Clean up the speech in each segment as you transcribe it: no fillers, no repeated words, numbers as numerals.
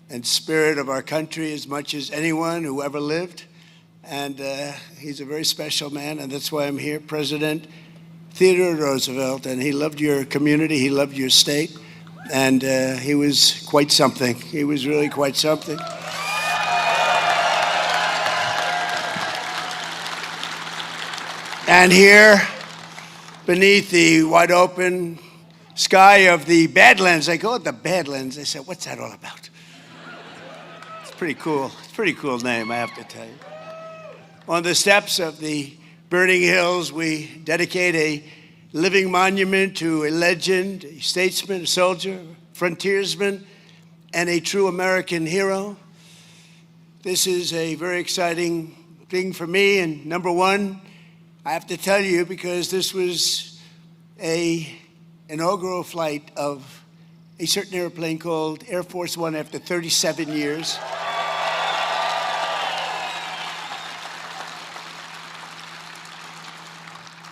and spirit of our country as much as anyone who ever lived. And he's a very special man, and that's why I'm here. President Theodore Roosevelt, and he loved your community, he loved your state, and he was quite something. He was really quite something. And here, beneath the wide open sky of the Badlands, they call it the Badlands. I said, what's that all about? It's pretty cool. It's a pretty cool name, I have to tell you. On the steps of the burning hills, we dedicate a living monument to a legend, a statesman, a soldier, frontiersman, and a true American hero. This is a very exciting thing for me, and number one, I have to tell you, because this was an inaugural flight of a certain airplane called Air Force One after 37 years.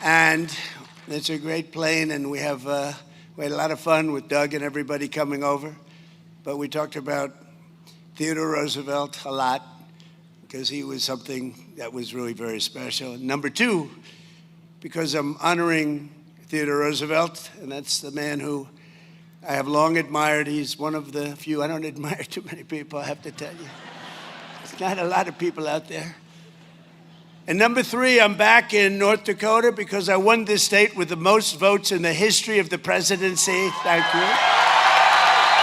And it's a great plane, and we had a lot of fun with Doug and everybody coming over. But we talked about Theodore Roosevelt a lot, because he was something that was really very special. And number two, because I'm honoring Theodore Roosevelt, and that's the man who I have long admired. He's one of the few. I don't admire too many people, I have to tell you. There's not a lot of people out there. And number three, I'm back in North Dakota because I won this state with the most votes in the history of the presidency. Thank you.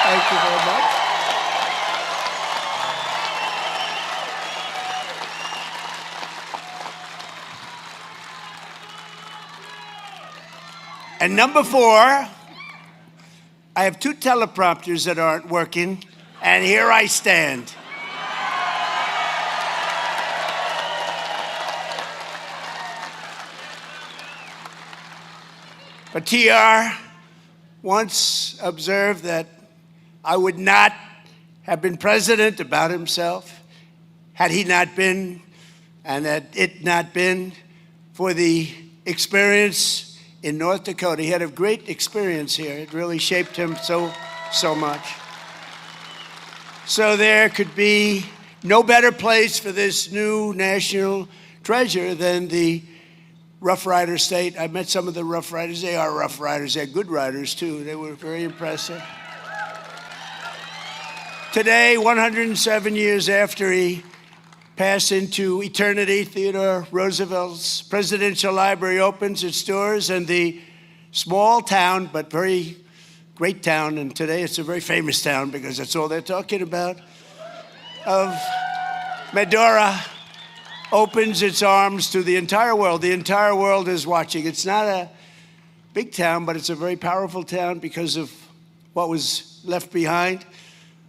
Thank you very much. And number four, I have two teleprompters that aren't working, and here I stand. But TR once observed that I would not have been president about himself had he not been, and had it not been for the experience in North Dakota. He had a great experience here. It really shaped him so much. So there could be no better place for this new national treasure than the Rough Rider state. I met some of the Rough Riders. They are Rough Riders. They're good riders, too. They were very impressive. Today, 107 years after he passed into eternity, Theodore Roosevelt's Presidential Library opens its doors, and the small town, but very great town, and today it's a very famous town because that's all they're talking about, of Medora opens its arms to the entire world. The entire world is watching. It's not a big town, but it's a very powerful town because of what was left behind.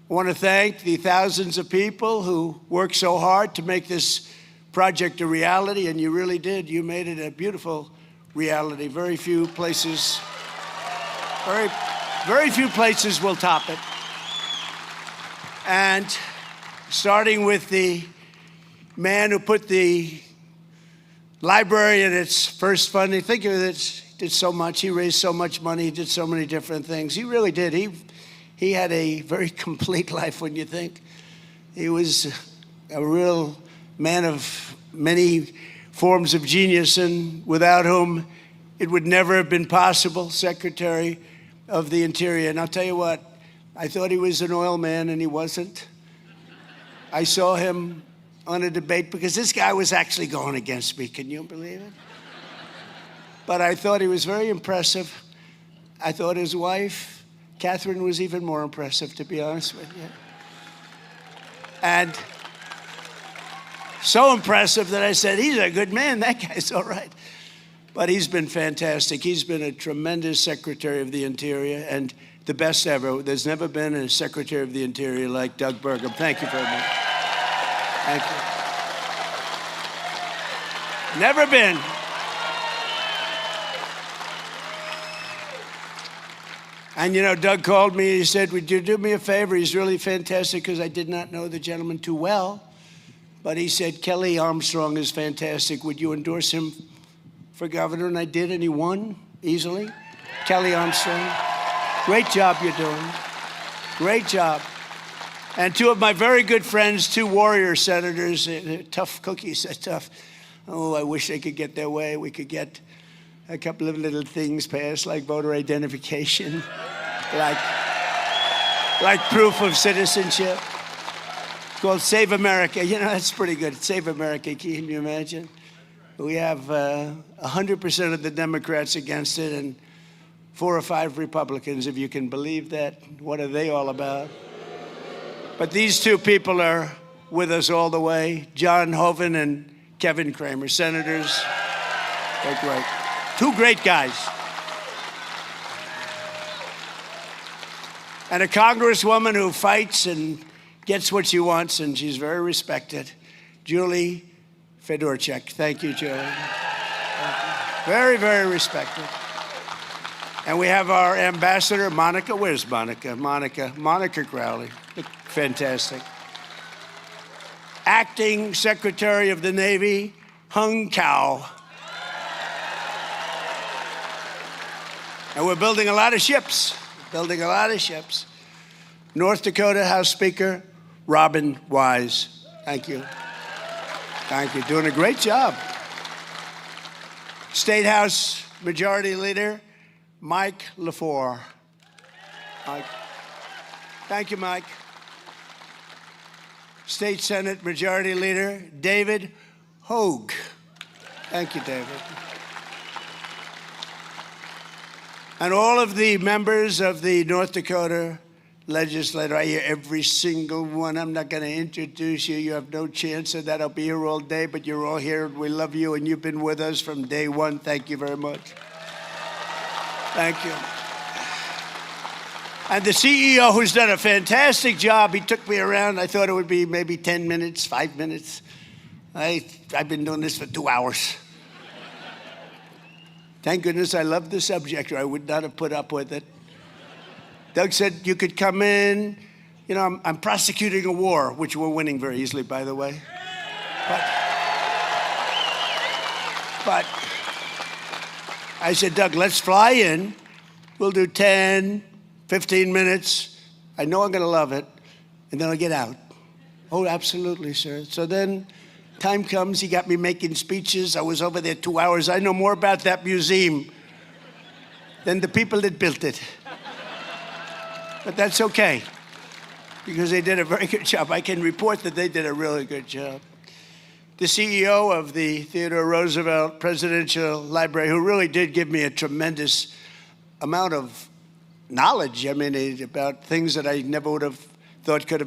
I want to thank the thousands of people who worked so hard to make this project a reality, and you really did. You made it a beautiful reality. Very few places will top it. And starting with the man who put the library in its first funding, think of it, he did so much. He raised so much money. He did so many different things. He really did. He had a very complete life when you think. He was a real man of many forms of genius, and without whom it would never have been possible, Secretary of the Interior. And I'll tell you what, I thought he was an oil man, and he wasn't. I saw him on a debate because this guy was actually going against me. Can you believe it? But I thought he was very impressive. I thought his wife, Catherine, was even more impressive, to be honest with you. And so impressive that I said, he's a good man. That guy's all right. But he's been fantastic. He's been a tremendous Secretary of the Interior and the best ever. There's never been a Secretary of the Interior like Doug Burgum. Thank you very much. Thank you. Never been. And, you know, Doug called me. He said, would you do me a favor? He's really fantastic, because I did not know the gentleman too well. But he said, Kelly Armstrong is fantastic. Would you endorse him for governor? And I did, and he won easily. Kelly Armstrong. Great job you're doing. Great job. And two of my very good friends, two warrior senators, tough cookies, tough. Oh, I wish they could get their way. We could get a couple of little things passed, like voter identification, like proof of citizenship. It's called Save America. You know, that's pretty good. Save America, can you imagine? We have 100% of the Democrats against it and 4 or 5 Republicans, if you can believe that. What are they all about? But these two people are with us all the way, John Hoeven and Kevin Cramer, senators. They're great. Two great guys. And a congresswoman who fights and gets what she wants, and she's very respected, Julie Fedorchak. Thank you, Julie. Very, very respected. And we have our ambassador, Monica. Where's Monica? Monica Crowley. Fantastic. Acting Secretary of the Navy, Hung Cao. And we're building a lot of ships. North Dakota House Speaker, Robin Wise. Thank you. Thank you. Doing a great job. State House Majority Leader, Mike LaFleur. Mike. Thank you, Mike. State Senate Majority Leader, David Hogue. Thank you, David. And all of the members of the North Dakota legislature, I hear every single one. I'm not going to introduce you. You have no chance of that. I'll be here all day, but you're all here. We love you, and you've been with us from day one. Thank you very much. Thank you. And the CEO, who's done a fantastic job, he took me around. I thought it would be maybe 10 minutes, 5 minutes. I've been doing this for 2 hours. Thank goodness I love the subject, or I would not have put up with it. Doug said, you could come in. You know, I'm prosecuting a war, which we're winning very easily, by the way. But I said, Doug, let's fly in. We'll do 10, 15 minutes. I know I'm going to love it. And then I'll get out. Oh, absolutely, sir. So then time comes. He got me making speeches. I was over there 2 hours. I know more about that museum than the people that built it. But that's okay, because they did a very good job. I can report that they did a really good job. The CEO of the Theodore Roosevelt Presidential Library, who really did give me a tremendous amount of knowledge, I mean, about things that I never would have thought could have